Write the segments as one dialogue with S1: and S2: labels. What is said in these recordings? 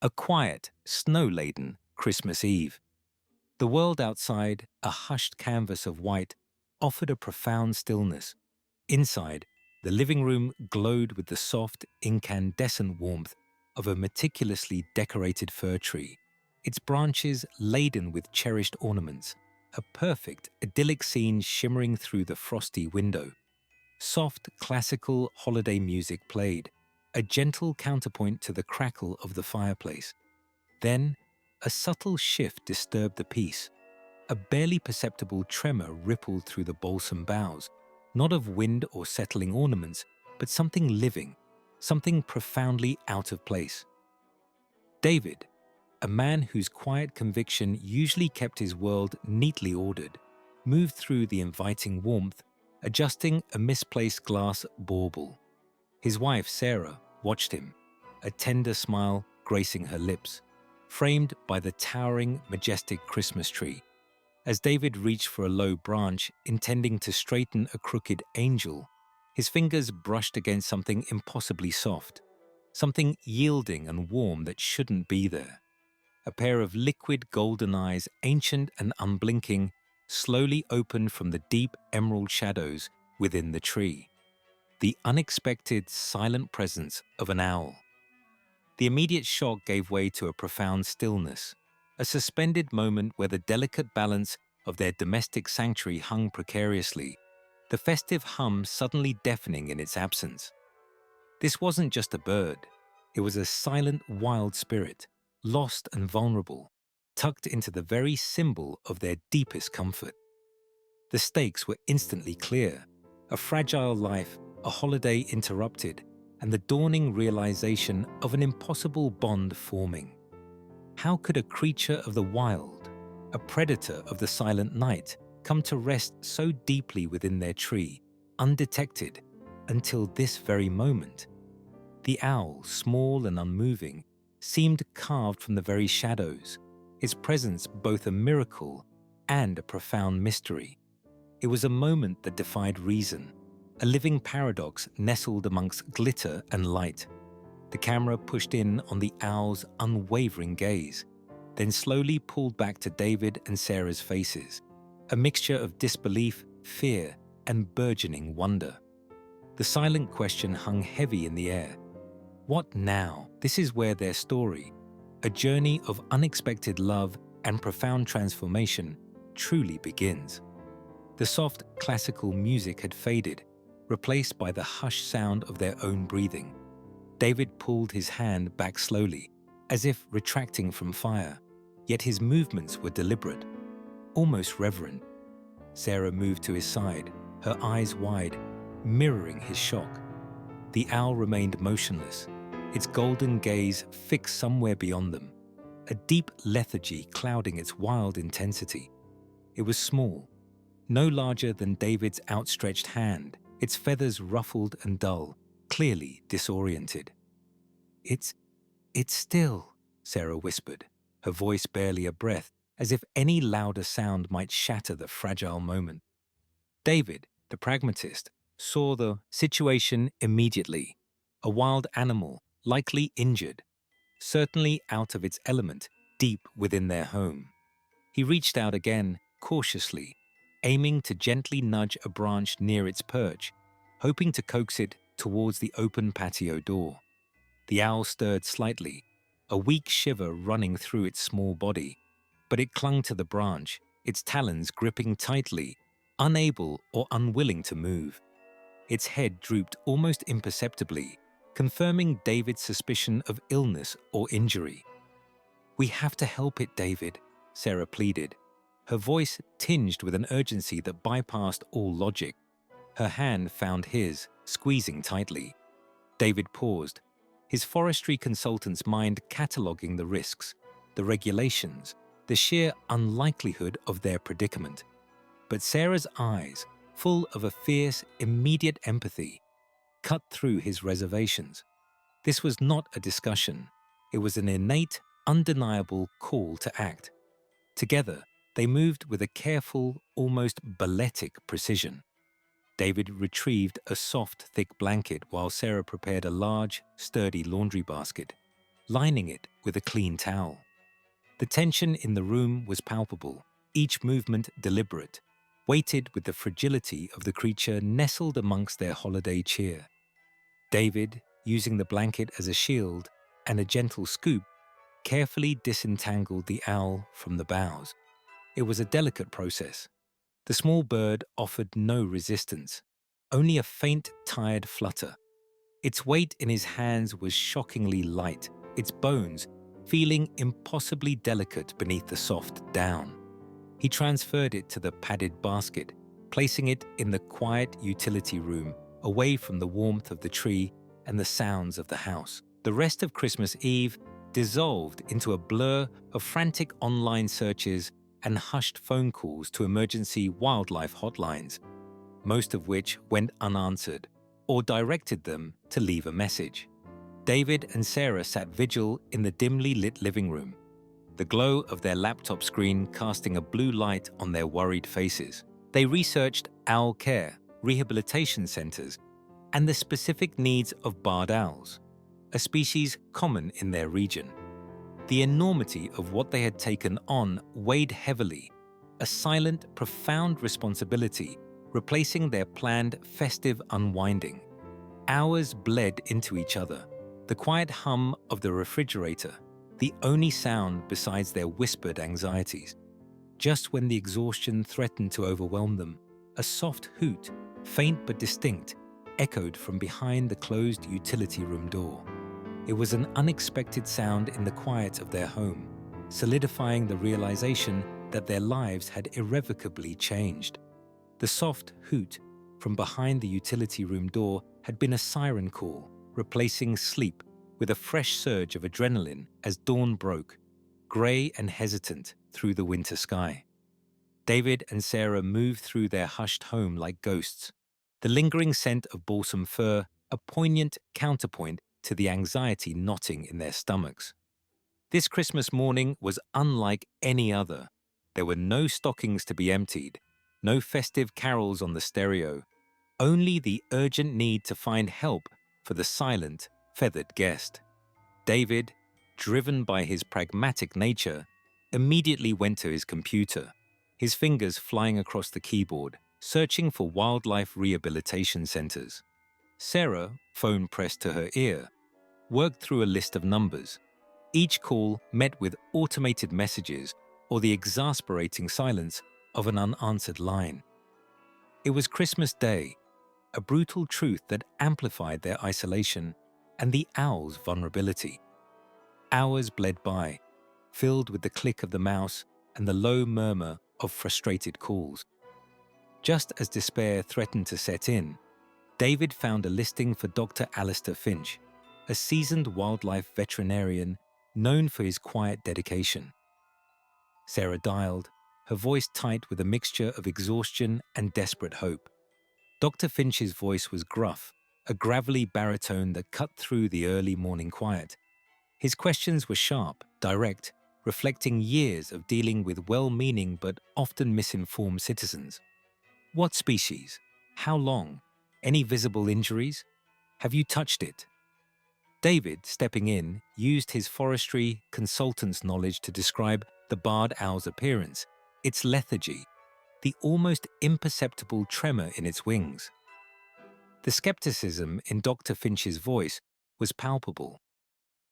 S1: A quiet, snow-laden Christmas Eve. The world outside, a hushed canvas of white, offered a profound stillness. Inside, the living room glowed with the soft, incandescent warmth of a meticulously decorated fir tree, its branches laden with cherished ornaments, a perfect, idyllic scene shimmering through the frosty window. Soft, classical holiday music played, a gentle counterpoint to the crackle of the fireplace. Then, a subtle shift disturbed the peace. A barely perceptible tremor rippled through the balsam boughs, not of wind or settling ornaments, but something living, something profoundly out of place. David, a man whose quiet conviction usually kept his world neatly ordered, moved through the inviting warmth, adjusting a misplaced glass bauble. His wife, Sarah, watched him, a tender smile gracing her lips, framed by the towering, majestic Christmas tree. As David reached for a low branch, intending to straighten a crooked angel, his fingers brushed against something impossibly soft, something yielding and warm that shouldn't be there. A pair of liquid golden eyes, ancient and unblinking, slowly opened from the deep emerald shadows within the tree. The unexpected, silent presence of an owl. The immediate shock gave way to a profound stillness, a suspended moment where the delicate balance of their domestic sanctuary hung precariously, the festive hum suddenly deafening in its absence. This wasn't just a bird. It was a silent, wild spirit, lost and vulnerable, tucked into the very symbol of their deepest comfort. The stakes were instantly clear. A fragile life, a holiday interrupted, and the dawning realization of an impossible bond forming. How could a creature of the wild, a predator of the silent night, come to rest so deeply within their tree, undetected, until this very moment? The owl, small and unmoving, seemed carved from the very shadows, its presence both a miracle and a profound mystery. It was a moment that defied reason, a living paradox nestled amongst glitter and light. The camera pushed in on the owl's unwavering gaze, then slowly pulled back to David and Sarah's faces, a mixture of disbelief, fear, and burgeoning wonder. The silent question hung heavy in the air. What now? This is where their story, a journey of unexpected love and profound transformation, truly begins. The soft classical music had faded, replaced by the hushed sound of their own breathing. David pulled his hand back slowly, as if retracting from fire, yet his movements were deliberate, almost reverent. Sarah moved to his side, her eyes wide, mirroring his shock. The owl remained motionless, its golden gaze fixed somewhere beyond them, a deep lethargy clouding its wild intensity. It was small, no larger than David's outstretched hand, its feathers ruffled and dull, clearly disoriented. It's still," Sarah whispered, her voice barely a breath, as if any louder sound might shatter the fragile moment. David, the pragmatist, saw the situation immediately. A wild animal, likely injured, certainly out of its element, deep within their home. He reached out again, cautiously, aiming to gently nudge a branch near its perch, hoping to coax it towards the open patio door. The owl stirred slightly, a weak shiver running through its small body, but it clung to the branch, its talons gripping tightly, unable or unwilling to move. Its head drooped almost imperceptibly, confirming David's suspicion of illness or injury. "We have to help it, David," Sarah pleaded, her voice tinged with an urgency that bypassed all logic. Her hand found his, squeezing tightly. David paused, his forestry consultant's mind cataloging the risks, the regulations, the sheer unlikelihood of their predicament. But Sarah's eyes, full of a fierce, immediate empathy, cut through his reservations. This was not a discussion. It was an innate, undeniable call to act. Together, they moved with a careful, almost balletic precision. David retrieved a soft, thick blanket while Sarah prepared a large, sturdy laundry basket. lining it with a clean towel. The tension in the room was palpable, each movement deliberate, weighted with the fragility of the creature nestled amongst their holiday cheer. David, using the blanket as a shield and a gentle scoop, carefully disentangled the owl from the boughs. It was a delicate process. The small bird offered no resistance, only a faint, tired flutter. Its weight in his hands was shockingly light, its bones feeling impossibly delicate beneath the soft down. He transferred it to the padded basket, placing it in the quiet utility room, away from the warmth of the tree and the sounds of the house. The rest of Christmas Eve dissolved into a blur of frantic online searches and hushed phone calls to emergency wildlife hotlines, most of which went unanswered or directed them to leave a message. David and Sarah sat vigil in the dimly lit living room, the glow of their laptop screen casting a blue light on their worried faces. They researched owl care, rehabilitation centers, and the specific needs of barred owls, a species common in their region. The enormity of what they had taken on weighed heavily, a silent, profound responsibility replacing their planned festive unwinding. Hours bled into each other, the quiet hum of the refrigerator, the only sound besides their whispered anxieties. Just when the exhaustion threatened to overwhelm them, a soft hoot, faint but distinct, echoed from behind the closed utility room door. It was an unexpected sound in the quiet of their home, solidifying the realization that their lives had irrevocably changed. The soft hoot from behind the utility room door had been a siren call, replacing sleep with a fresh surge of adrenaline as dawn broke, grey and hesitant through the winter sky. David and Sarah moved through their hushed home like ghosts, the lingering scent of balsam fir a poignant counterpoint to the anxiety knotting in their stomachs. This Christmas morning was unlike any other. There were no stockings to be emptied, no festive carols on the stereo, only the urgent need to find help for the silent, feathered guest. David, driven by his pragmatic nature, immediately went to his computer, his fingers flying across the keyboard, searching for wildlife rehabilitation centers. Sarah, phone pressed to her ear, worked through a list of numbers, each call met with automated messages or the exasperating silence of an unanswered line. It was Christmas Day, a brutal truth that amplified their isolation and the owl's vulnerability. Hours bled by, filled with the click of the mouse and the low murmur of frustrated calls. Just as despair threatened to set in, David found a listing for Dr. Alistair Finch, a seasoned wildlife veterinarian known for his quiet dedication. Sarah dialed, her voice tight with a mixture of exhaustion and desperate hope. Dr. Finch's voice was gruff, a gravelly baritone that cut through the early morning quiet. His questions were sharp, direct, reflecting years of dealing with well-meaning but often misinformed citizens. What species? How long? Any visible injuries? Have you touched it? David, stepping in, used his forestry consultant's knowledge to describe the barred owl's appearance, its lethargy, the almost imperceptible tremor in its wings. The skepticism in Dr. Finch's voice was palpable,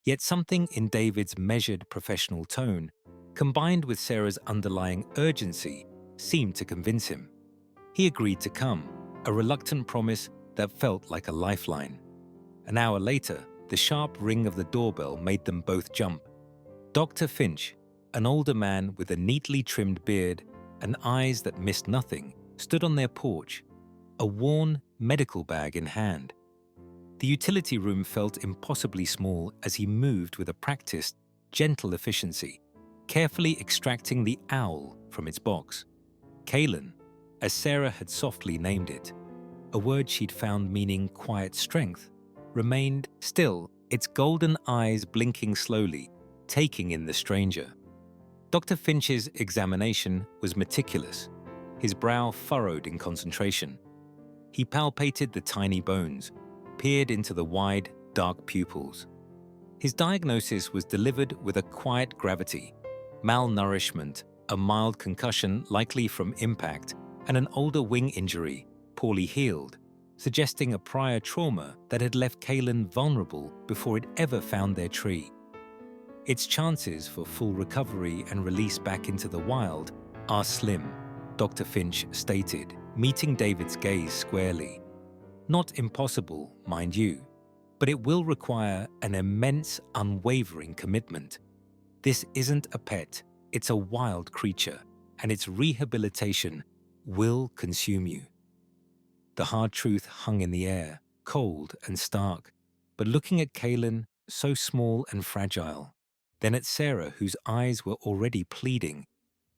S1: yet something in David's measured professional tone, combined with Sarah's underlying urgency, seemed to convince him. He agreed to come, a reluctant promise that felt like a lifeline. An hour later, the sharp ring of the doorbell made them both jump. Dr. Finch, an older man with a neatly trimmed beard and eyes that missed nothing, stood on their porch, a worn medical bag in hand. The utility room felt impossibly small as he moved with a practiced, gentle efficiency, carefully extracting the owl from its box. Kalen, as Sarah had softly named it, a word she'd found meaning quiet strength, remained still, its golden eyes blinking slowly, taking in the stranger. Dr. Finch's examination was meticulous, his brow furrowed in concentration. He palpated the tiny bones, peered into the wide, dark pupils. His diagnosis was delivered with a quiet gravity: malnourishment, a mild concussion likely from impact, and an older wing injury, poorly healed, suggesting a prior trauma that had left Kalen vulnerable before it ever found their tree. Its chances for full recovery and release back into the wild are slim, Dr. Finch stated, meeting David's gaze squarely. Not impossible, mind you, but it will require an immense, unwavering commitment. This isn't a pet, it's a wild creature, and its rehabilitation will consume you. The hard truth hung in the air, cold and stark, but looking at Kalen, so small and fragile, then at Sarah, whose eyes were already pleading,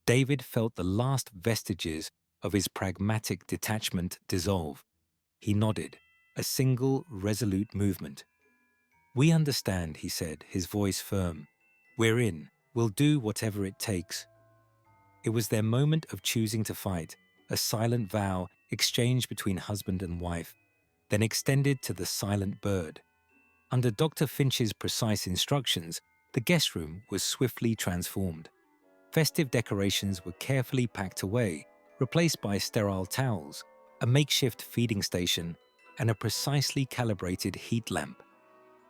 S1: David felt the last vestiges of his pragmatic detachment dissolve. He nodded, a single resolute movement. "We understand," he said, his voice firm. "We're in. We'll do whatever it takes." It was their moment of choosing to fight, a silent vow exchanged between husband and wife, then extended to the silent bird. Under Dr. Finch's precise instructions, the guest room was swiftly transformed. Festive decorations were carefully packed away, replaced by sterile towels, a makeshift feeding station, and a precisely calibrated heat lamp.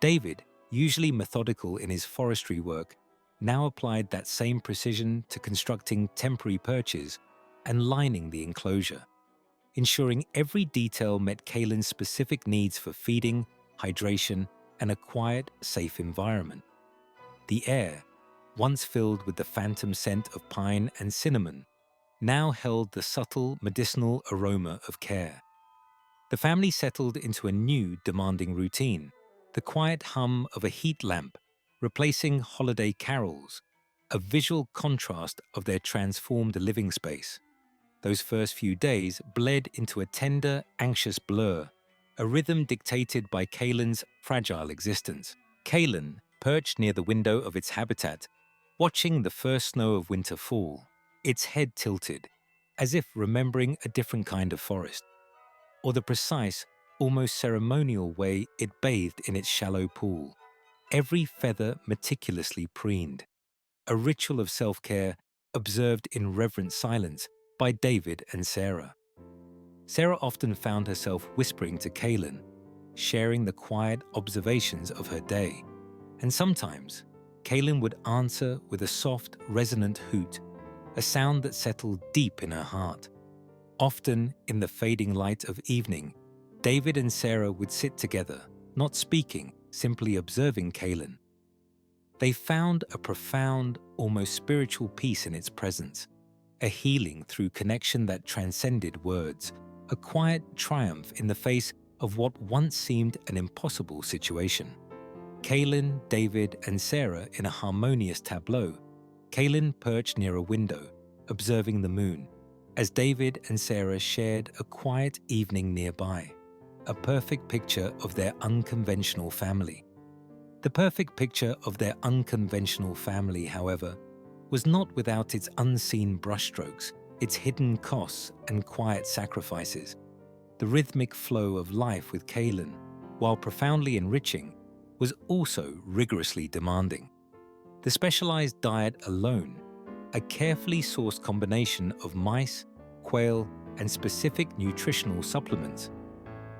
S1: David, usually methodical in his forestry work, now applied that same precision to constructing temporary perches and lining the enclosure, ensuring every detail met Kalen's specific needs for feeding, hydration, and a quiet, safe environment. The air, once filled with the phantom scent of pine and cinnamon, now held the subtle medicinal aroma of care. The family settled into a new, demanding routine, the quiet hum of a heat lamp, replacing holiday carols, a visual contrast of their transformed living space. Those first few days bled into a tender, anxious blur, a rhythm dictated by Kalen's fragile existence. Kalen, perched near the window of its habitat, watching the first snow of winter fall, its head tilted, as if remembering a different kind of forest, or the precise, almost ceremonial way it bathed in its shallow pool, every feather meticulously preened, a ritual of self-care observed in reverent silence by David and Sarah. Sarah often found herself whispering to Kalen, sharing the quiet observations of her day, and sometimes Kalen would answer with a soft, resonant hoot, a sound that settled deep in her heart. Often, in the fading light of evening, David and Sarah would sit together, not speaking, simply observing Kalen. They found a profound, almost spiritual peace in its presence, a healing through connection that transcended words, a quiet triumph in the face of what once seemed an impossible situation. Kalen, David, and Sarah in a harmonious tableau, Kalen perched near a window, observing the moon, as David and Sarah shared a quiet evening nearby, a perfect picture of their unconventional family. The perfect picture of their unconventional family, however, was not without its unseen brushstrokes, its hidden costs and quiet sacrifices. The rhythmic flow of life with Kalen, while profoundly enriching, was also rigorously demanding. The specialized diet alone, a carefully sourced combination of mice, quail, and specific nutritional supplements,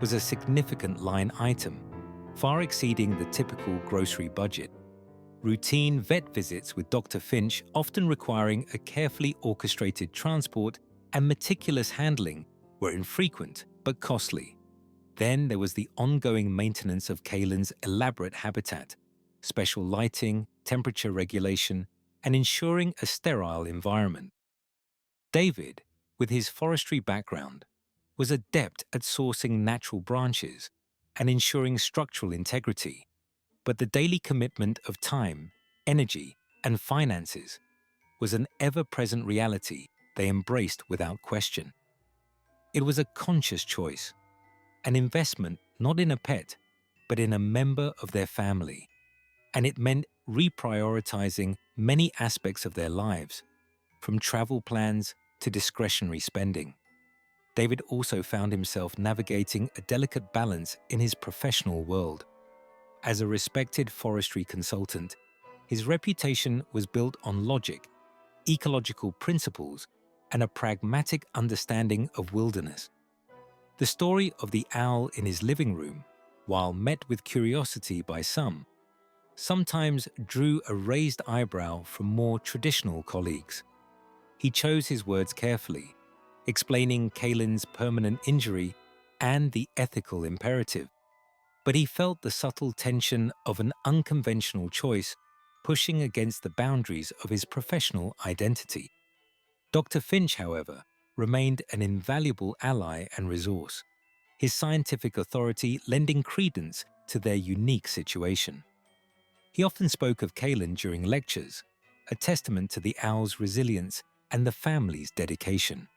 S1: was a significant line item, far exceeding the typical grocery budget. Routine vet visits with Dr. Finch, often requiring a carefully orchestrated transport and meticulous handling, were infrequent but costly. Then there was the ongoing maintenance of Kalen's elaborate habitat, special lighting, temperature regulation, and ensuring a sterile environment. David, with his forestry background, was adept at sourcing natural branches and ensuring structural integrity, but the daily commitment of time, energy, and finances was an ever-present reality they embraced without question. It was a conscious choice, an investment not in a pet, but in a member of their family, and it meant reprioritizing many aspects of their lives, from travel plans to discretionary spending. David also found himself navigating a delicate balance in his professional world. As a respected forestry consultant, his reputation was built on logic, ecological principles, and a pragmatic understanding of wilderness. The story of the owl in his living room, while met with curiosity by some, sometimes drew a raised eyebrow from more traditional colleagues. He chose his words carefully, explaining Kalen's permanent injury and the ethical imperative. But he felt the subtle tension of an unconventional choice pushing against the boundaries of his professional identity. Dr. Finch, however, remained an invaluable ally and resource, his scientific authority lending credence to their unique situation. He often spoke of Kalen during lectures, a testament to the owl's resilience and the family's dedication,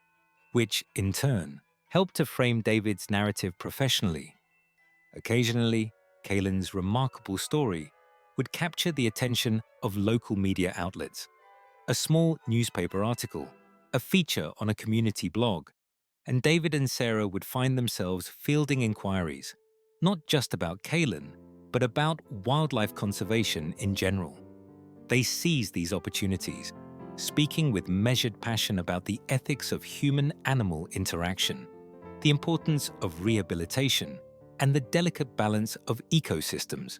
S1: which, in turn, helped to frame David's narrative professionally. Occasionally, Kalen's remarkable story would capture the attention of local media outlets. A small newspaper article, a feature on a community blog, and David and Sarah would find themselves fielding inquiries, not just about Kalen, but about wildlife conservation in general. They seized these opportunities, speaking with measured passion about the ethics of human-animal interaction, the importance of rehabilitation, and the delicate balance of ecosystems.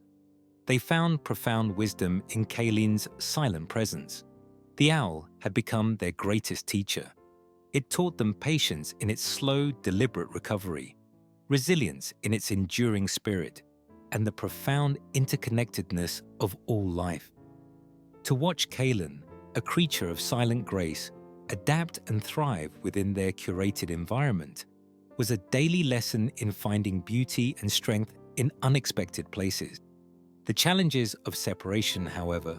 S1: They found profound wisdom in Kalen's silent presence. The owl had become their greatest teacher. It taught them patience in its slow, deliberate recovery, resilience in its enduring spirit, and the profound interconnectedness of all life. To watch Kalen, a creature of silent grace, adapt and thrive within their curated environment was a daily lesson in finding beauty and strength in unexpected places. The challenges of separation, however,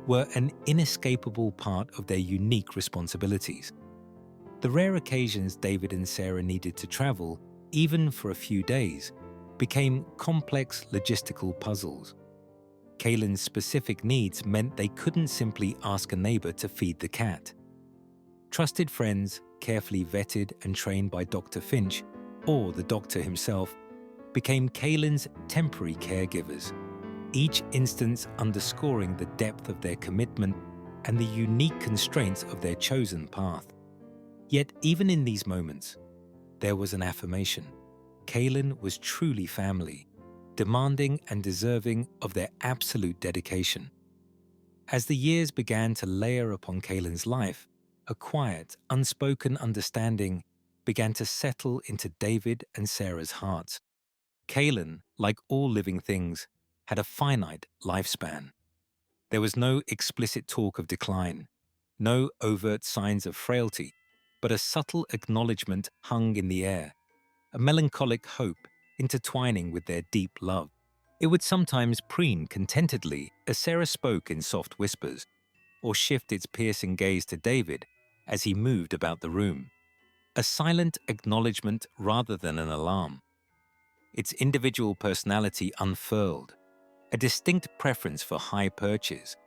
S1: were an inescapable part of their unique responsibilities. The rare occasions David and Sarah needed to travel, even for a few days, became complex logistical puzzles. Kalen's specific needs meant they couldn't simply ask a neighbor to feed the cat. Trusted friends, carefully vetted and trained by Dr. Finch, or the doctor himself, became Kalen's temporary caregivers, each instance underscoring the depth of their commitment and the unique constraints of their chosen path. Yet even in these moments, there was an affirmation. Kalen was truly family, demanding and deserving of their absolute dedication. As the years began to layer upon Kalen's life, a quiet, unspoken understanding began to settle into David and Sarah's hearts. Kalen, like all living things, had a finite lifespan. There was no explicit talk of decline, no overt signs of frailty, but a subtle acknowledgement hung in the air, a melancholic hope intertwining with their deep love. It would sometimes preen contentedly as Sarah spoke in soft whispers, or shift its piercing gaze to David as he moved about the room, a silent acknowledgement rather than an alarm. Its individual personality unfurled, a distinct preference for high perches,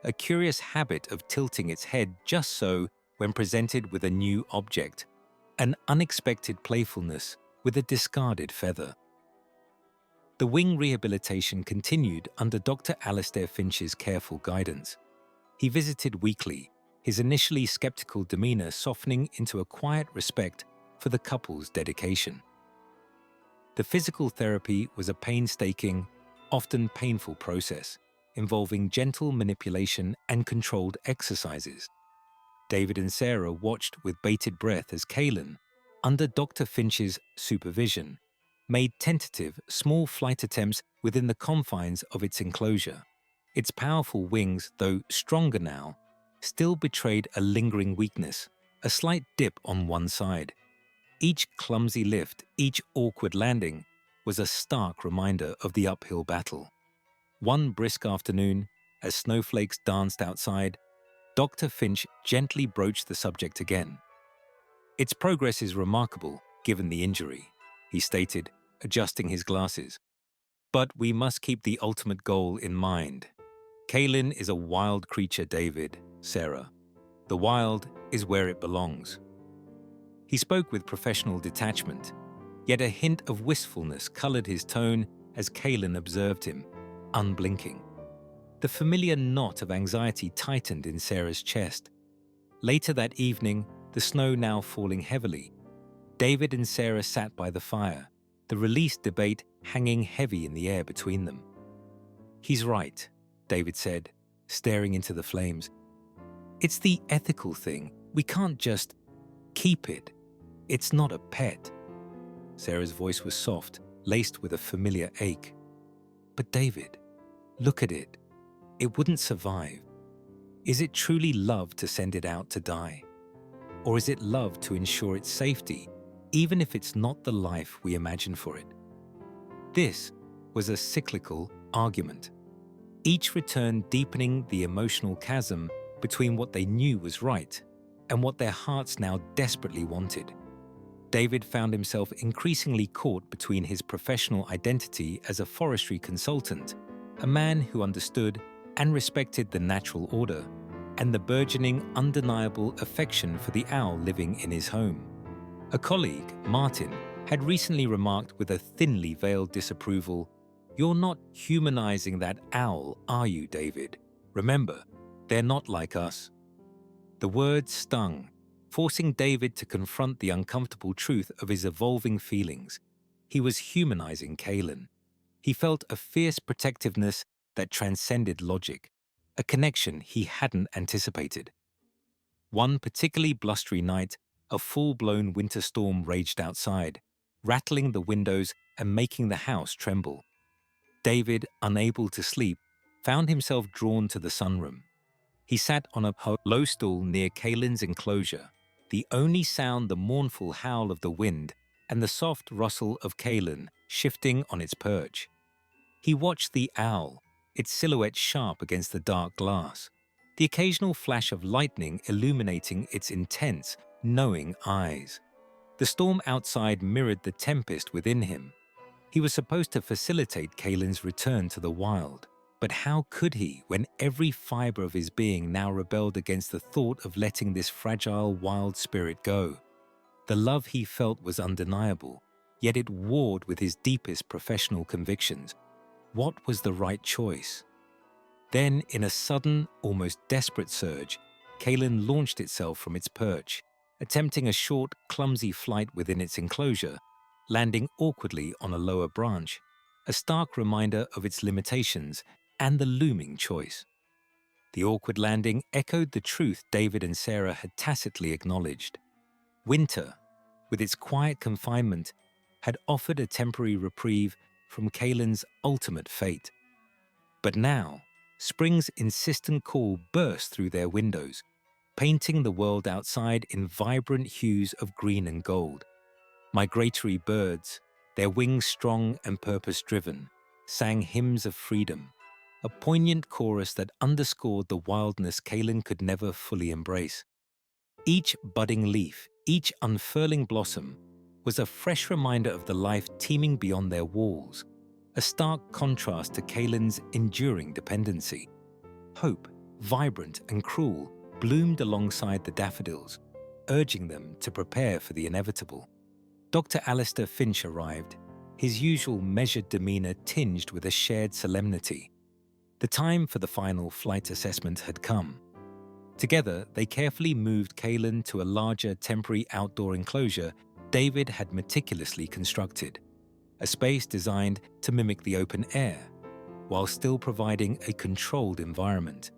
S1: a curious habit of tilting its head just so when presented with a new object, an unexpected playfulness with a discarded feather. The wing rehabilitation continued under Dr. Alastair Finch's careful guidance. He visited weekly, his initially skeptical demeanor softening into a quiet respect for the couple's dedication. The physical therapy was a painstaking, often painful process, involving gentle manipulation and controlled exercises. David and Sarah watched with bated breath as Kalen, under Dr. Finch's supervision, made tentative, small flight attempts within the confines of its enclosure. Its powerful wings, though stronger now, still betrayed a lingering weakness, a slight dip on one side. Each clumsy lift, each awkward landing, was a stark reminder of the uphill battle. One brisk afternoon, as snowflakes danced outside, Dr. Finch gently broached the subject again. "Its progress is remarkable, given the injury," he stated, adjusting his glasses. "But we must keep the ultimate goal in mind. Kalen is a wild creature, David, Sarah. The wild is where it belongs." He spoke with professional detachment, yet a hint of wistfulness colored his tone as Kalen observed him. unblinking. The familiar knot of anxiety tightened in Sarah's chest. Later that evening, the snow now falling heavily, David and Sarah sat by the fire, the release debate hanging heavy in the air between them. "He's right," David said, staring into the flames. "It's the ethical thing. We can't just keep it. It's not a pet." Sarah's voice was soft, laced with a familiar ache. "But David, look at it. It wouldn't survive. Is it truly love to send it out to die? Or is it love to ensure its safety, even if it's not the life we imagine for it?" This was a cyclical argument, each return deepening the emotional chasm between what they knew was right and what their hearts now desperately wanted. David found himself increasingly caught between his professional identity as a forestry consultant, a man who understood and respected the natural order, and the burgeoning, undeniable affection for the owl living in his home. A colleague, Martin, had recently remarked with a thinly veiled disapproval, "You're not humanizing that owl, are you, David? Remember, they're not like us." The words stung, forcing David to confront the uncomfortable truth of his evolving feelings. He was humanizing Kaylin. He felt a fierce protectiveness that transcended logic, a connection he hadn't anticipated. One particularly blustery night, a full-blown winter storm raged outside, rattling the windows and making the house tremble. David, unable to sleep, found himself drawn to the sunroom. He sat on a low stool near Kaylin's enclosure, the only sound the mournful howl of the wind and the soft rustle of Kaylin shifting on its perch. He watched the owl, its silhouette sharp against the dark glass, the occasional flash of lightning illuminating its intense, knowing eyes. The storm outside mirrored the tempest within him. He was supposed to facilitate Kaylin's return to the wild, but how could he when every fiber of his being now rebelled against the thought of letting this fragile wild spirit go? The love he felt was undeniable, yet it warred with his deepest professional convictions. What was the right choice? Then, in a sudden, almost desperate surge, Kaylin launched itself from its perch, attempting a short, clumsy flight within its enclosure, landing awkwardly on a lower branch, a stark reminder of its limitations and the looming choice. The awkward landing echoed the truth David and Sarah had tacitly acknowledged. Winter, with its quiet confinement, had offered a temporary reprieve from Kaylin's ultimate fate. But now, spring's insistent call burst through their windows, painting the world outside in vibrant hues of green and gold. Migratory birds, their wings strong and purpose-driven, sang hymns of freedom, a poignant chorus that underscored the wildness Kaylin could never fully embrace. Each budding leaf, each unfurling blossom, was a fresh reminder of the life teeming beyond their walls, a stark contrast to Kaylin's enduring dependency. Hope, vibrant and cruel, bloomed alongside the daffodils, urging them to prepare for the inevitable. Dr. Alistair Finch arrived, his usual measured demeanor tinged with a shared solemnity. The time for the final flight assessment had come. Together, they carefully moved Kaylin to a larger temporary outdoor enclosure David had meticulously constructed, a space designed to mimic the open air, while still providing a controlled environment.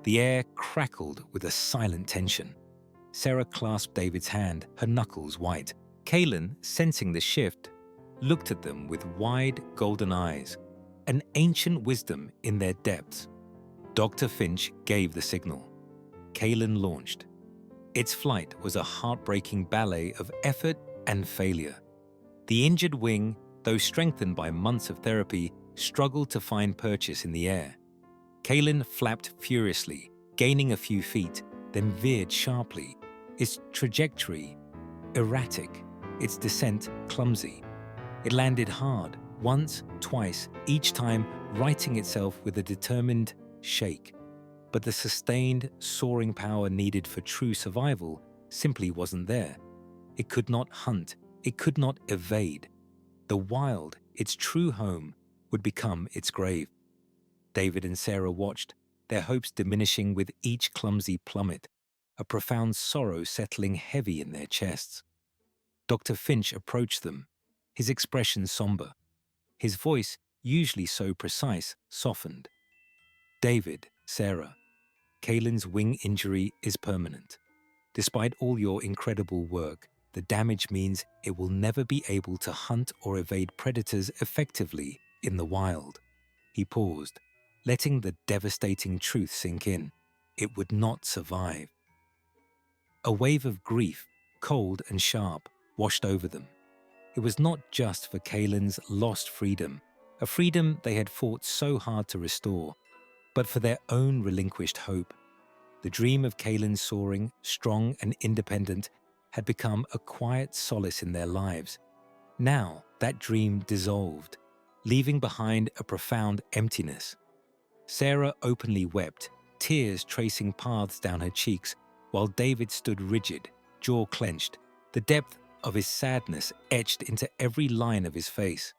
S1: The air crackled with a silent tension. Sarah clasped David's hand, her knuckles white. Kaylin, sensing the shift, looked at them with wide, golden eyes, an ancient wisdom in their depths. Dr. Finch gave the signal. Kaylin launched. Its flight was a heartbreaking ballet of effort and failure. The injured wing, though strengthened by months of therapy, struggled to find purchase in the air. Kaylin flapped furiously, gaining a few feet, then veered sharply, its trajectory erratic, its descent clumsy. It landed hard, once, twice, each time righting itself with a determined shake. But the sustained, soaring power needed for true survival simply wasn't there. It could not hunt, it could not evade. The wild, its true home, would become its grave. David and Sarah watched, their hopes diminishing with each clumsy plummet, a profound sorrow settling heavy in their chests. Dr. Finch approached them, his expression somber. His voice, usually so precise, softened. David, Sarah, Kaylin's wing injury is permanent. Despite all your incredible work, the damage means it will never be able to hunt or evade predators effectively in the wild. He paused, letting the devastating truth sink in. It would not survive. A wave of grief, cold and sharp, washed over them. It was not just for Kaylin's lost freedom, a freedom they had fought so hard to restore, but for their own relinquished hope. The dream of Kaylin soaring, strong and independent, had become a quiet solace in their lives. Now that dream dissolved, leaving behind a profound emptiness. Sarah openly wept, tears tracing paths down her cheeks, while David stood rigid, jaw clenched, the depth of his sadness etched into every line of his face.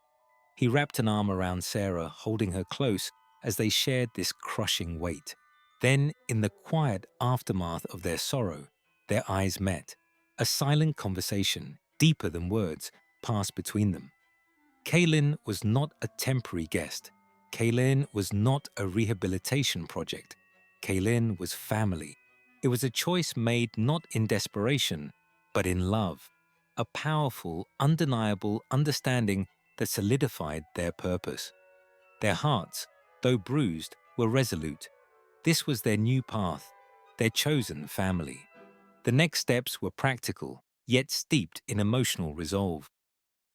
S1: He wrapped an arm around Sarah, holding her close as they shared this crushing weight. Then, in the quiet aftermath of their sorrow, their eyes met. A silent conversation, deeper than words, passed between them. Kaylin was not a temporary guest. Kaylin was not a rehabilitation project. Kaylin was family. It was a choice made not in desperation, but in love. A powerful, undeniable understanding that solidified their purpose. Their hearts, though bruised, were resolute. This was their new path, their chosen family. The next steps were practical, yet steeped in emotional resolve.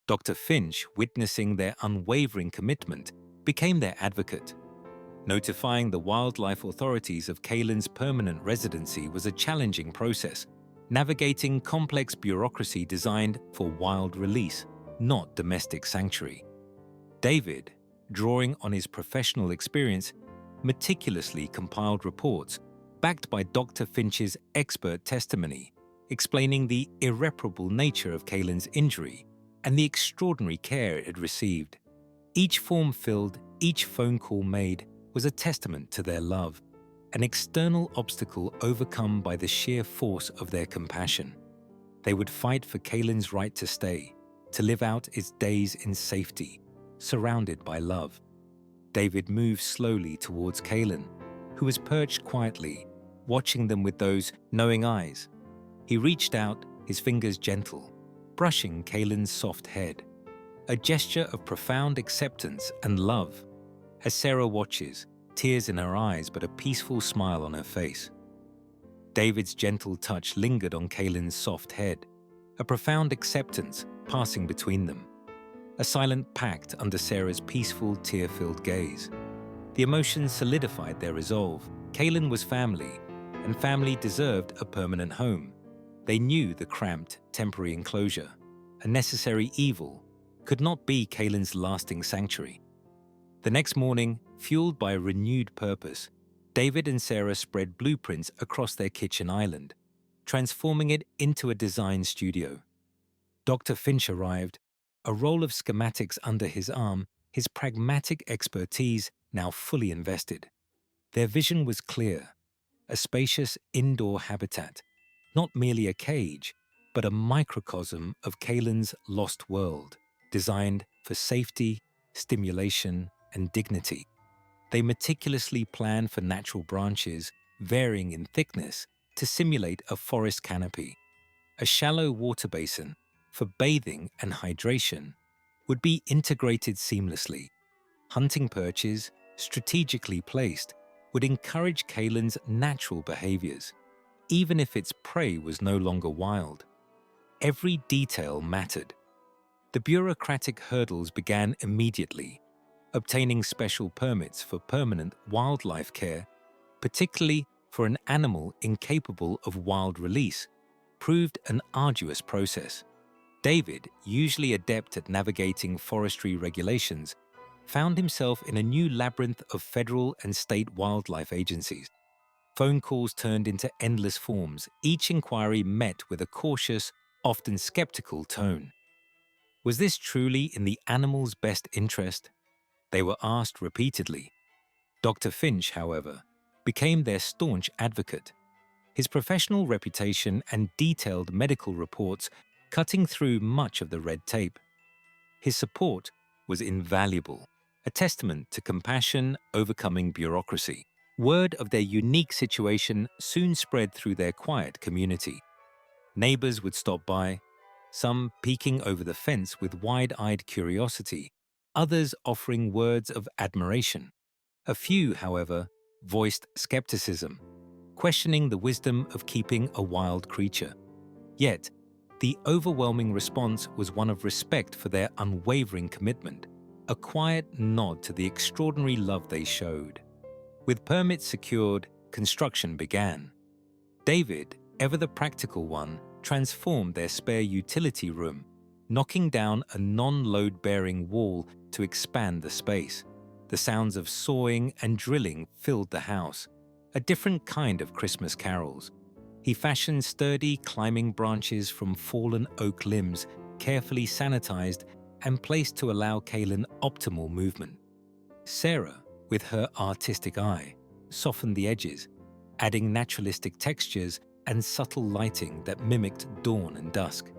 S1: Dr. Finch, witnessing their unwavering commitment, became their advocate. Notifying the wildlife authorities of Kaylin's permanent residency was a challenging process, navigating complex bureaucracy designed for wild release, not domestic sanctuary. David, drawing on his professional experience, meticulously compiled reports backed by Dr. Finch's expert testimony, explaining the irreparable nature of Kaylin's injury and the extraordinary care it had received. Each form filled, each phone call made was a testament to their love, an external obstacle overcome by the sheer force of their compassion. They would fight for Kaylin's right to stay, to live out its days in safety, surrounded by love. David moved slowly towards Kaylin, who was perched quietly, watching them with those knowing eyes. He reached out, his fingers gentle, brushing Kaylin's soft head, a gesture of profound acceptance and love. As Sarah watches, tears in her eyes but a peaceful smile on her face. David's gentle touch lingered on Kaylin's soft head, a profound acceptance passing between them. A silent pact under Sarah's peaceful, tear-filled gaze. The emotions solidified their resolve. Kaylin was family, and family deserved a permanent home. They knew the cramped, temporary enclosure, a necessary evil, could not be Kaylin's lasting sanctuary. The next morning, fueled by a renewed purpose, David and Sarah spread blueprints across their kitchen island, transforming it into a design studio. Dr. Finch arrived, a roll of schematics under his arm, his pragmatic expertise now fully invested. Their vision was clear, a spacious indoor habitat, not merely a cage, but a microcosm of Kaylin's lost world, designed for safety, stimulation, and dignity. They meticulously planned for natural branches, varying in thickness, to simulate a forest canopy. A shallow water basin, for bathing and hydration, would be integrated seamlessly. Hunting perches, strategically placed, would encourage Kaylin's natural behaviors, even if its prey was no longer wild. Every detail mattered. The bureaucratic hurdles began immediately. Obtaining special permits for permanent wildlife care, particularly for an animal incapable of wild release, proved an arduous process. David, usually adept at navigating forestry regulations, found himself in a new labyrinth of federal and state wildlife agencies. Phone calls turned into endless forms, each inquiry met with a cautious, often skeptical tone. Was this truly in the animal's best interest? They were asked repeatedly. Dr. Finch, however, became their staunch advocate, his professional reputation and detailed medical reports cutting through much of the red tape. His support was invaluable, a testament to compassion overcoming bureaucracy. Word of their unique situation soon spread through their quiet community. Neighbors would stop by, some peeking over the fence with wide-eyed curiosity, others offering words of admiration. A few, however, voiced skepticism, questioning the wisdom of keeping a wild creature. Yet, the overwhelming response was one of respect for their unwavering commitment, a quiet nod to the extraordinary love they showed. With permits secured, construction began. David, ever the practical one, transformed their spare utility room, knocking down a non-load-bearing wall to expand the space. The sounds of sawing and drilling filled the house, a different kind of Christmas carols. He fashioned sturdy climbing branches from fallen oak limbs, carefully sanitized and placed to allow Kaylin optimal movement. Sarah, with her artistic eye, softened the edges, adding naturalistic textures and subtle lighting that mimicked dawn and dusk.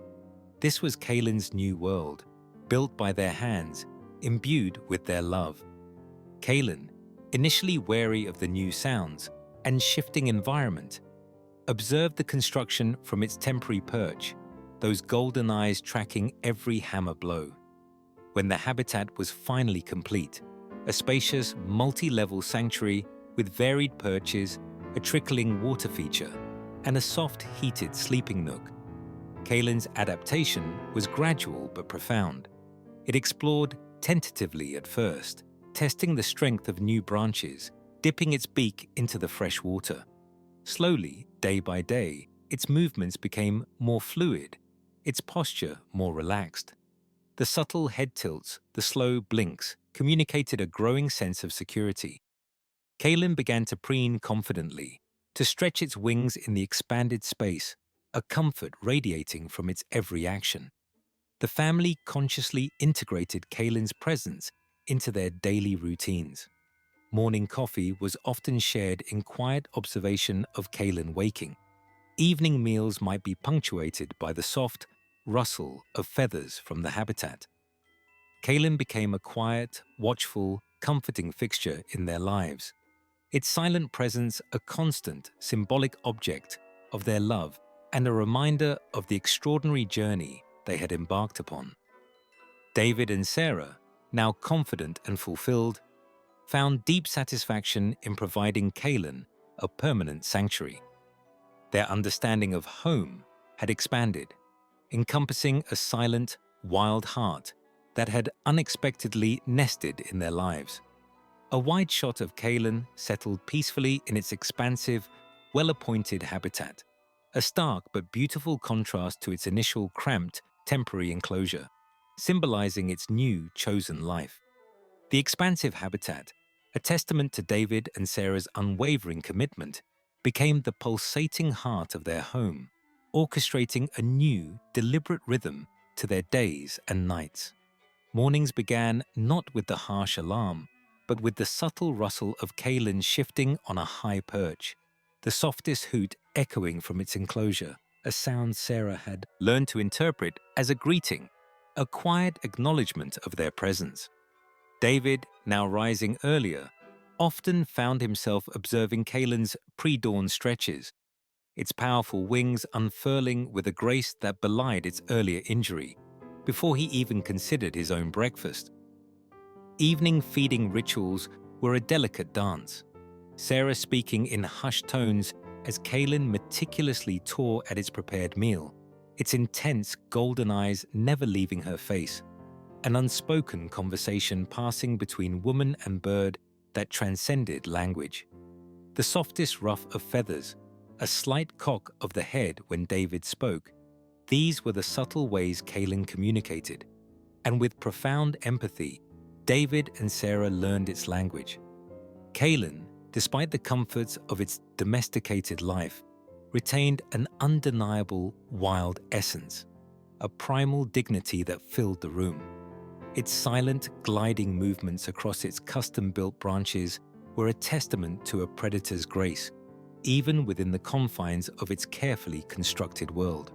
S1: This was Kaylin's new world, built by their hands, imbued with their love. Kaylin, initially wary of the new sounds and shifting environment, observed the construction from its temporary perch, those golden eyes tracking every hammer blow. When the habitat was finally complete, a spacious, multi-level sanctuary with varied perches, a trickling water feature, and a soft, heated sleeping nook, Kaylin's adaptation was gradual but profound. It explored tentatively at first, testing the strength of new branches, dipping its beak into the fresh water. Slowly, day by day, its movements became more fluid, its posture more relaxed. The subtle head tilts, the slow blinks, communicated a growing sense of security. Kaylin began to preen confidently, to stretch its wings in the expanded space, a comfort radiating from its every action. The family consciously integrated Kaylin's presence into their daily routines. Morning coffee was often shared in quiet observation of Kaylin waking. Evening meals might be punctuated by the soft rustle of feathers from the habitat. Kaylin became a quiet, watchful, comforting fixture in their lives, its silent presence a constant, symbolic object of their love and a reminder of the extraordinary journey they had embarked upon. David and Sarah, now confident and fulfilled, found deep satisfaction in providing Kaylin a permanent sanctuary. Their understanding of home had expanded, encompassing a silent, wild heart that had unexpectedly nested in their lives. A wide shot of Kaylin settled peacefully in its expansive, well-appointed habitat, a stark but beautiful contrast to its initial cramped, temporary enclosure, symbolizing its new, chosen life. The expansive habitat, a testament to David and Sarah's unwavering commitment, became the pulsating heart of their home, orchestrating a new, deliberate rhythm to their days and nights. Mornings began not with the harsh alarm, but with the subtle rustle of Kaylin shifting on a high perch, the softest hoot echoing from its enclosure, a sound Sarah had learned to interpret as a greeting, a quiet acknowledgement of their presence. David, now rising earlier, often found himself observing Kaylin's pre-dawn stretches, its powerful wings unfurling with a grace that belied its earlier injury, before he even considered his own breakfast. Evening feeding rituals were a delicate dance, Sarah speaking in hushed tones as Kaylin meticulously tore at its prepared meal, its intense golden eyes never leaving her face, an unspoken conversation passing between woman and bird that transcended language. The softest ruff of feathers, a slight cock of the head when David spoke, these were the subtle ways Kaylin communicated, and with profound empathy, David and Sarah learned its language. Kaylin, despite the comforts of its domesticated life, retained an undeniable wild essence, a primal dignity that filled the room. Its silent, gliding movements across its custom-built branches were a testament to a predator's grace, even within the confines of its carefully constructed world.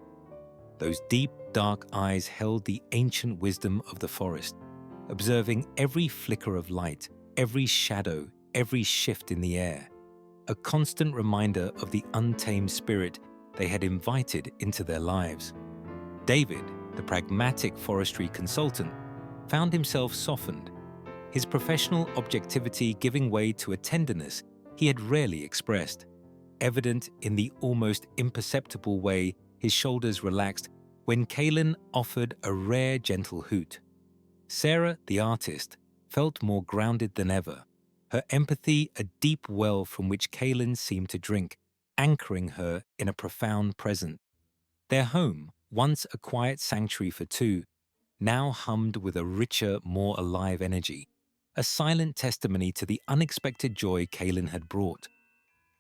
S1: Those deep, dark eyes held the ancient wisdom of the forest, observing every flicker of light, every shadow, every shift in the air, a constant reminder of the untamed spirit they had invited into their lives. David, the pragmatic forestry consultant, found himself softened, his professional objectivity giving way to a tenderness he had rarely expressed, evident in the almost imperceptible way his shoulders relaxed when Kaylin offered a rare gentle hoot. Sarah, the artist, felt more grounded than ever, her empathy a deep well from which Kaylin seemed to drink, anchoring her in a profound present. Their home, once a quiet sanctuary for two, now hummed with a richer, more alive energy, a silent testimony to the unexpected joy Kaylin had brought.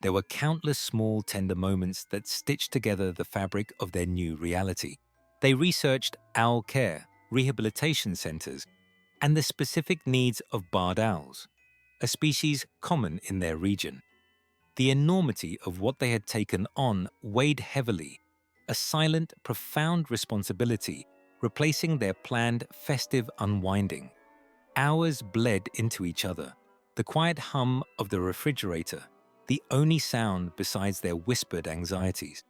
S1: There were countless small, tender moments that stitched together the fabric of their new reality. They researched owl care, rehabilitation centers, and the specific needs of barred owls, a species common in their region. The enormity of what they had taken on weighed heavily, a silent, profound responsibility replacing their planned festive unwinding. Hours bled into each other, the quiet hum of the refrigerator, the only sound besides their whispered anxieties.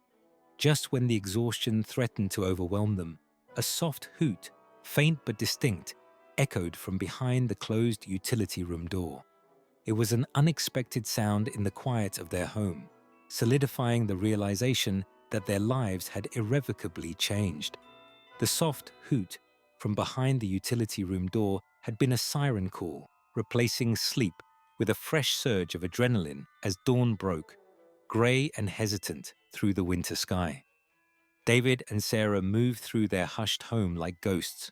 S1: Just when the exhaustion threatened to overwhelm them, a soft hoot, faint but distinct, echoed from behind the closed utility room door. It was an unexpected sound in the quiet of their home, solidifying the realization that their lives had irrevocably changed. The soft hoot from behind the utility room door had been a siren call, replacing sleep with a fresh surge of adrenaline as dawn broke, grey and hesitant through the winter sky. David and Sarah moved through their hushed home like ghosts,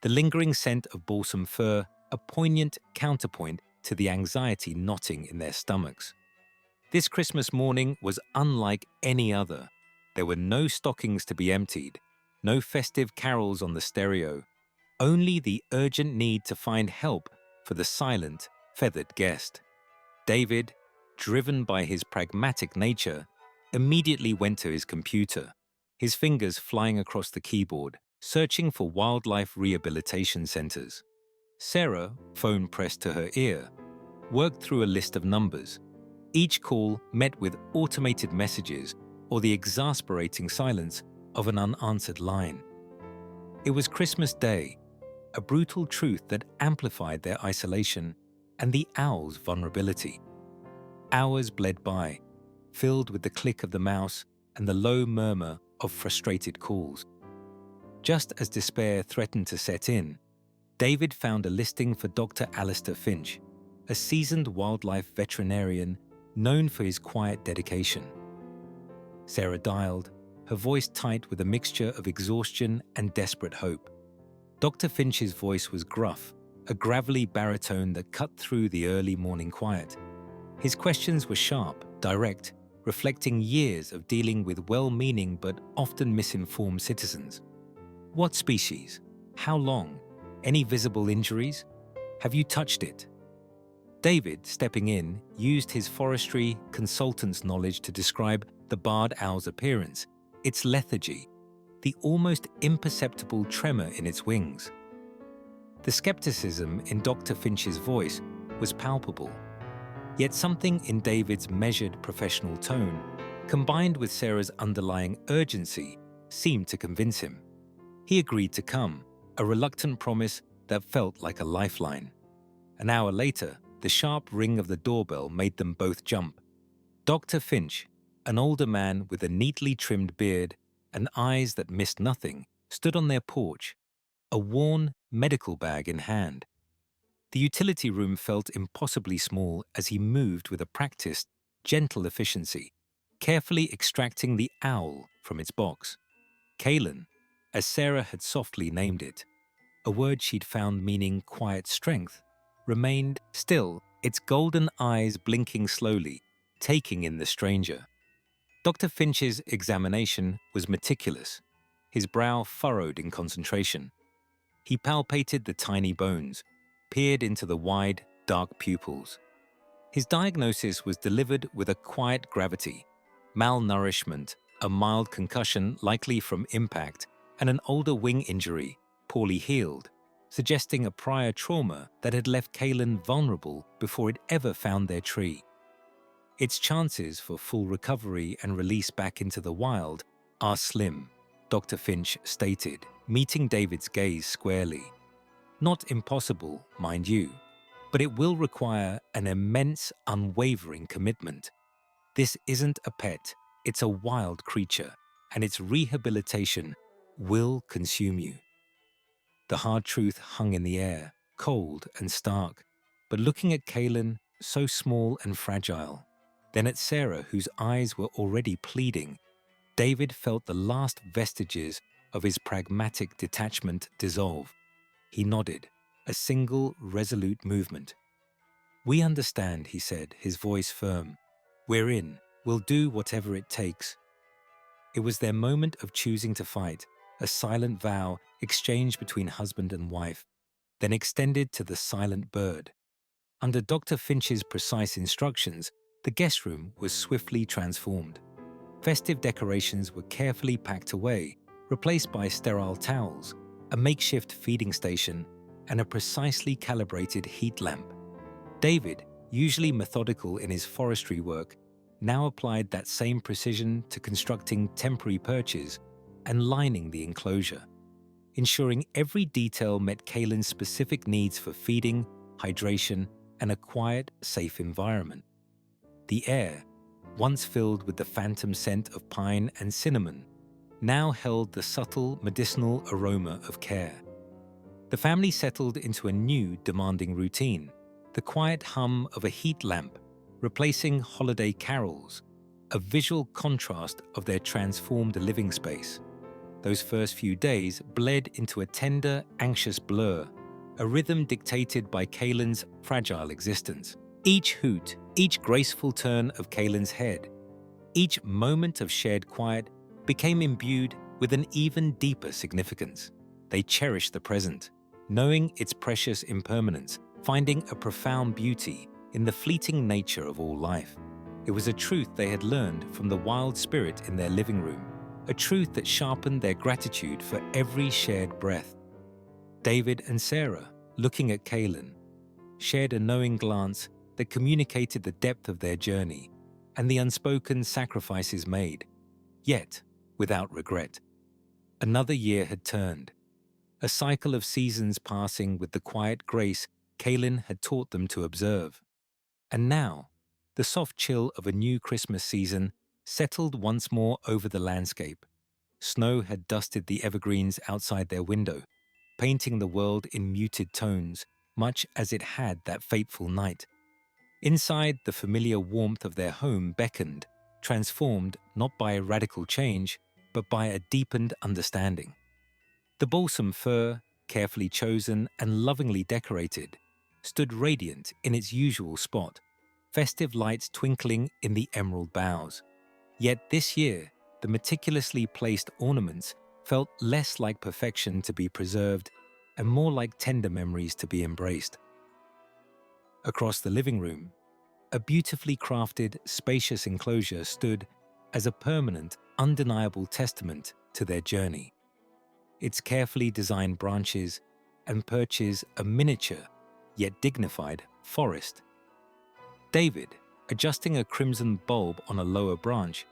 S1: the lingering scent of balsam fir a poignant counterpoint to the anxiety knotting in their stomachs. This Christmas morning was unlike any other. There were no stockings to be emptied, no festive carols on the stereo, only the urgent need to find help for the silent, feathered guest. David, driven by his pragmatic nature, immediately went to his computer, his fingers flying across the keyboard, searching for wildlife rehabilitation centers. Sarah, phone pressed to her ear, worked through a list of numbers. Each call met with automated messages or the exasperating silence of an unanswered line. It was Christmas Day, a brutal truth that amplified their isolation and the owl's vulnerability. Hours bled by, filled with the click of the mouse and the low murmur of frustrated calls. Just as despair threatened to set in, David found a listing for Dr. Alistair Finch, a seasoned wildlife veterinarian known for his quiet dedication. Sarah dialed, her voice tight with a mixture of exhaustion and desperate hope. Dr. Finch's voice was gruff, a gravelly baritone that cut through the early morning quiet. His questions were sharp, direct, reflecting years of dealing with well-meaning but often misinformed citizens. What species? How long? Any visible injuries? Have you touched it? David, stepping in, used his forestry consultant's knowledge to describe the barred owl's appearance, its lethargy, the almost imperceptible tremor in its wings. The skepticism in Dr. Finch's voice was palpable, yet something in David's measured professional tone, combined with Sarah's underlying urgency, seemed to convince him. He agreed to come, a reluctant promise that felt like a lifeline. An hour later, the sharp ring of the doorbell made them both jump. Dr. Finch, an older man with a neatly trimmed beard and eyes that missed nothing, stood on their porch, a worn medical bag in hand. The utility room felt impossibly small as he moved with a practiced, gentle efficiency, carefully extracting the owl from its box. Kaylin, as Sarah had softly named it, a word she'd found meaning quiet strength, remained still, its golden eyes blinking slowly, taking in the stranger. Dr. Finch's examination was meticulous, his brow furrowed in concentration. He palpated the tiny bones, peered into the wide, dark pupils. His diagnosis was delivered with a quiet gravity: malnourishment, a mild concussion likely from impact, and an older wing injury, poorly healed, suggesting a prior trauma that had left Kalen vulnerable before it ever found their tree. Its chances for full recovery and release back into the wild are slim, Dr. Finch stated, meeting David's gaze squarely. Not impossible, mind you, but it will require an immense, unwavering commitment. This isn't a pet, it's a wild creature, and its rehabilitation will consume you. The hard truth hung in the air, cold and stark, but looking at Kalen, so small and fragile, then at Sarah, whose eyes were already pleading, David felt the last vestiges of his pragmatic detachment dissolve. He nodded, a single resolute movement. "We understand," he said, his voice firm. "We're in. We'll do whatever it takes." It was their moment of choosing to fight, a silent vow exchanged between husband and wife, then extended to the silent bird. Under Dr. Finch's precise instructions, the guest room was swiftly transformed. Festive decorations were carefully packed away, replaced by sterile towels, a makeshift feeding station, and a precisely calibrated heat lamp. David, usually methodical in his forestry work, now applied that same precision to constructing temporary perches and lining the enclosure, ensuring every detail met Kalen's specific needs for feeding, hydration, and a quiet, safe environment. The air, once filled with the phantom scent of pine and cinnamon, now held the subtle medicinal aroma of care. The family settled into a new, demanding routine, the quiet hum of a heat lamp replacing holiday carols, a visual contrast of their transformed living space. Those first few days bled into a tender, anxious blur, a rhythm dictated by Kalen's fragile existence. Each hoot, each graceful turn of Kalen's head, each moment of shared quiet became imbued with an even deeper significance. They cherished the present, knowing its precious impermanence, finding a profound beauty in the fleeting nature of all life. It was a truth they had learned from the wild spirit in their living room, a truth that sharpened their gratitude for every shared breath. David and Sarah, looking at Kalen, shared a knowing glance that communicated the depth of their journey and the unspoken sacrifices made, yet without regret. Another year had turned, a cycle of seasons passing with the quiet grace Kalen had taught them to observe. And now, the soft chill of a new Christmas season settled once more over the landscape. Snow had dusted the evergreens outside their window, painting the world in muted tones, much as it had that fateful night. Inside, the familiar warmth of their home beckoned, transformed not by a radical change, but by a deepened understanding. The balsam fir, carefully chosen and lovingly decorated, stood radiant in its usual spot, festive lights twinkling in the emerald boughs. Yet this year, the meticulously placed ornaments felt less like perfection to be preserved and more like tender memories to be embraced. Across the living room, a beautifully crafted, spacious enclosure stood as a permanent, undeniable testament to their journey. Its carefully designed branches and perches a miniature, yet dignified, forest. David, adjusting a crimson bulb on a lower branch,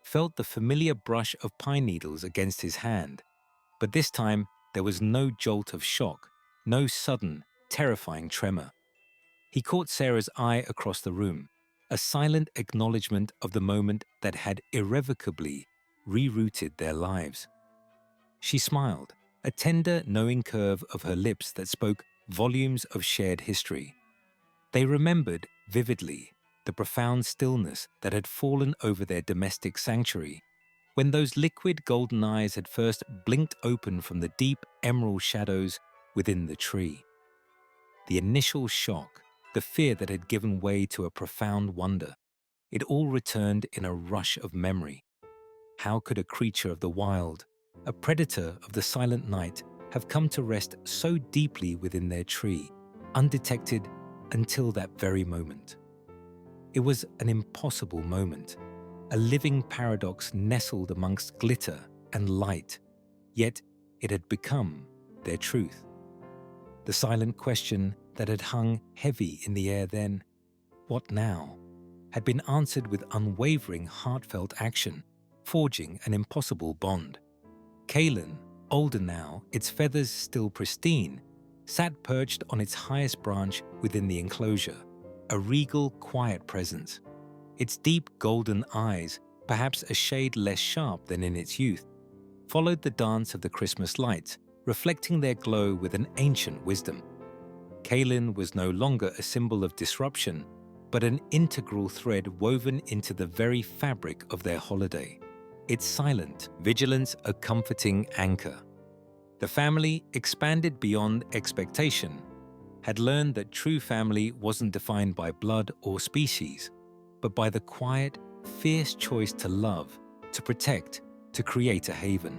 S1: felt the familiar brush of pine needles against his hand, but this time there was no jolt of shock, no sudden, terrifying tremor. He caught Sarah's eye across the room, a silent acknowledgement of the moment that had irrevocably rerouted their lives. She smiled, a tender, knowing curve of her lips that spoke volumes of shared history. They remembered vividly the profound stillness that had fallen over their domestic sanctuary when those liquid golden eyes had first blinked open from the deep emerald shadows within the tree. The initial shock, the fear that had given way to a profound wonder, it all returned in a rush of memory. How could a creature of the wild, a predator of the silent night, have come to rest so deeply within their tree, undetected until that very moment? It was an impossible moment, a living paradox nestled amongst glitter and light, yet it had become their truth. The silent question that had hung heavy in the air then, "What now?" had been answered with unwavering, heartfelt action, forging an impossible bond. Kaylin, older now, its feathers still pristine, sat perched on its highest branch within the enclosure, a regal, quiet presence. Its deep golden eyes, perhaps a shade less sharp than in its youth, followed the dance of the Christmas lights, reflecting their glow with an ancient wisdom. Kaylin was no longer a symbol of disruption, but an integral thread woven into the very fabric of their holiday. Its silent vigilance a comforting anchor. The family, expanded beyond expectation, had learned that true family wasn't defined by blood or species, but by the quiet, fierce choice to love, to protect, to create a haven.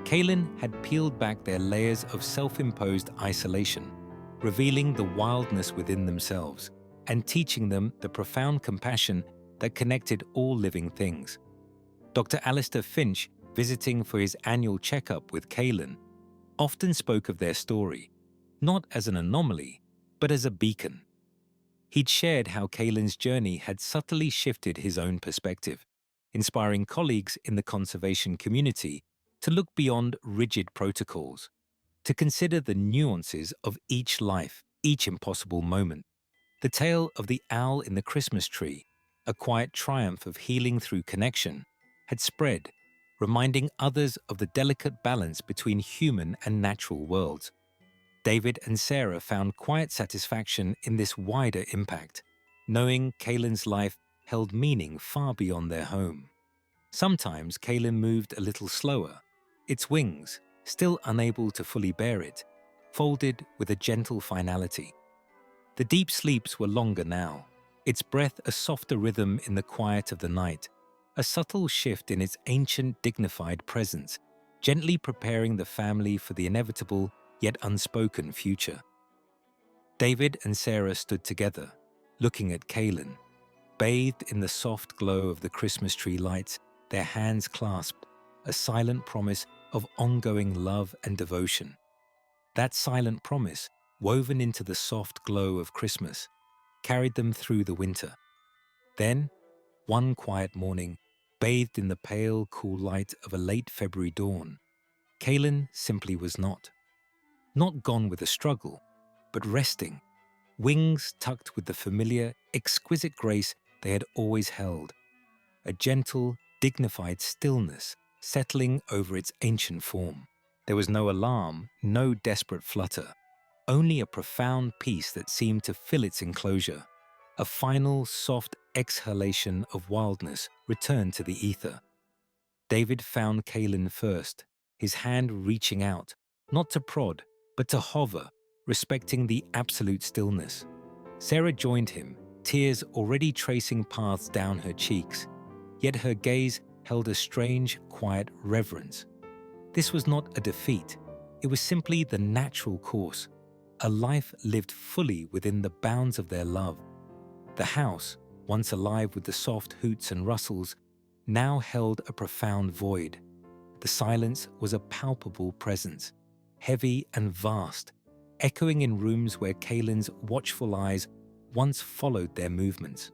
S1: Kaylin had peeled back their layers of self-imposed isolation, revealing the wildness within themselves and teaching them the profound compassion that connected all living things. Dr. Alistair Finch, visiting for his annual checkup with Kaylin, often spoke of their story, not as an anomaly, but as a beacon. He'd shared how Kaylin's journey had subtly shifted his own perspective, inspiring colleagues in the conservation community to look beyond rigid protocols, to consider the nuances of each life, each impossible moment. The tale of the owl in the Christmas tree, a quiet triumph of healing through connection, had spread, reminding others of the delicate balance between human and natural worlds. David and Sarah found quiet satisfaction in this wider impact, knowing Kaylin's life held meaning far beyond their home. Sometimes Kaylin moved a little slower, its wings, still unable to fully bear it, folded with a gentle finality. The deep sleeps were longer now, its breath a softer rhythm in the quiet of the night, a subtle shift in its ancient, dignified presence, gently preparing the family for the inevitable yet unspoken future. David and Sarah stood together, looking at Kaylin, bathed in the soft glow of the Christmas tree lights, their hands clasped, a silent promise of ongoing love and devotion. That silent promise, woven into the soft glow of Christmas, carried them through the winter. Then, one quiet morning, bathed in the pale, cool light of a late February dawn, Kaylin simply was not. Not gone with a struggle, but resting, wings tucked with the familiar, exquisite grace they had always held, a gentle, dignified stillness settling over its ancient form. There was no alarm, no desperate flutter, only a profound peace that seemed to fill its enclosure. A final, soft exhalation of wildness returned to the ether. David found Kaylin first, his hand reaching out, not to prod, but to hover, respecting the absolute stillness. Sarah joined him, tears already tracing paths down her cheeks, yet her gaze held a strange, quiet reverence. This was not a defeat, it was simply the natural course, a life lived fully within the bounds of their love. The house, once alive with the soft hoots and rustles, now held a profound void. The silence was a palpable presence, heavy and vast, echoing in rooms where Kaylin's watchful eyes once followed their movements.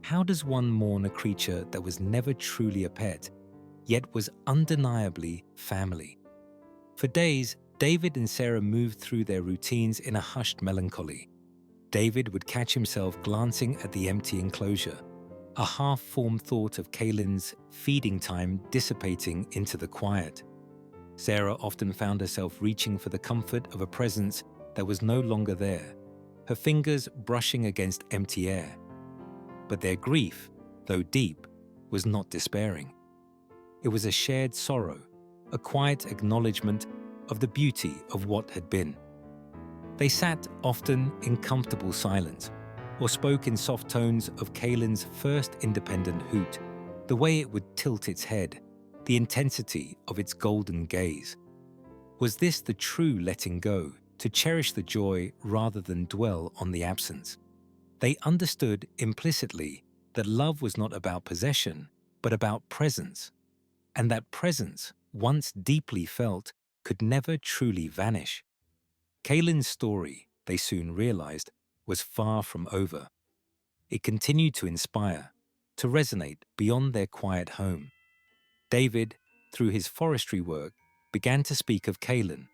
S1: How does one mourn a creature that was never truly a pet, yet was undeniably family? For days, David and Sarah moved through their routines in a hushed melancholy. David would catch himself glancing at the empty enclosure, a half-formed thought of Kaylin's feeding time dissipating into the quiet. Sarah often found herself reaching for the comfort of a presence that was no longer there, her fingers brushing against empty air. But their grief, though deep, was not despairing. It was a shared sorrow, a quiet acknowledgement of the beauty of what had been. They sat often in comfortable silence, or spoke in soft tones of Kaylin's first independent hoot, the way it would tilt its head, the intensity of its golden gaze. Was this the true letting go, to cherish the joy rather than dwell on the absence? They understood implicitly that love was not about possession, but about presence, and that presence, once deeply felt, could never truly vanish. Kaylin's story, they soon realized, was far from over. It continued to inspire, to resonate beyond their quiet home. David, through his forestry work, began to speak of Kaylin,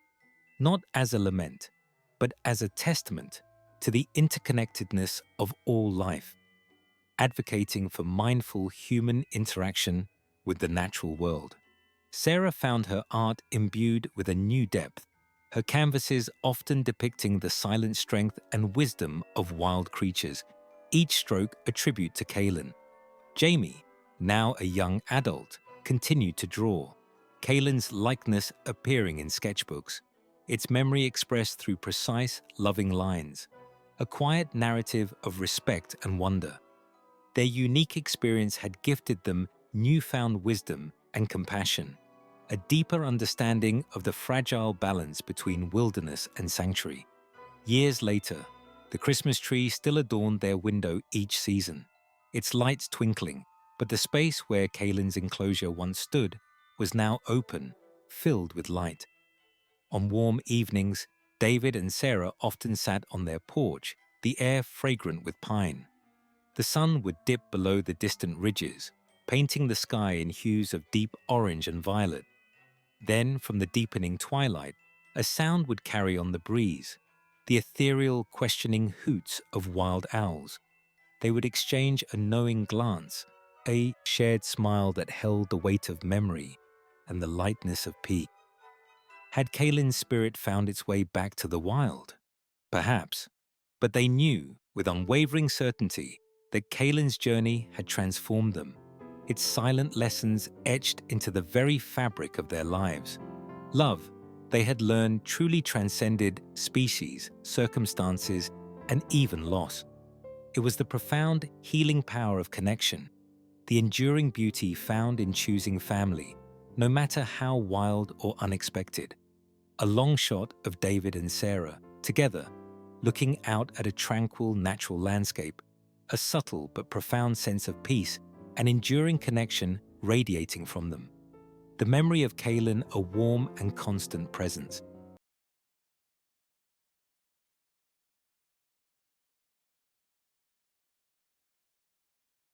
S1: not as a lament, but as a testament to the interconnectedness of all life, advocating for mindful human interaction with the natural world. Sarah found her art imbued with a new depth, her canvases often depicting the silent strength and wisdom of wild creatures, each stroke a tribute to Kaylin. Jamie, now a young adult, continued to draw, Kaylin's likeness appearing in sketchbooks, its memory expressed through precise, loving lines, a quiet narrative of respect and wonder. Their unique experience had gifted them newfound wisdom and compassion, a deeper understanding of the fragile balance between wilderness and sanctuary. Years later, the Christmas tree still adorned their window each season, its lights twinkling, but the space where Kaylin's enclosure once stood was now open, filled with light. On warm evenings, David and Sarah often sat on their porch, the air fragrant with pine. The sun would dip below the distant ridges, painting the sky in hues of deep orange and violet. Then, from the deepening twilight, a sound would carry on the breeze, the ethereal, questioning hoots of wild owls. They would exchange a knowing glance, a shared smile that held the weight of memory and the lightness of peace. Had Kaylin's spirit found its way back to the wild? Perhaps. But they knew, with unwavering certainty, that Kaylin's journey had transformed them, its silent lessons etched into the very fabric of their lives. Love, they had learned, truly transcended species, circumstances, and even loss. It was the profound healing power of connection, the enduring beauty found in choosing family, no matter how wild or unexpected. A long shot of David and Sarah, together, looking out at a tranquil natural landscape, a subtle but profound sense of peace and enduring connection radiating from them. The memory of Kaylin a warm and constant presence,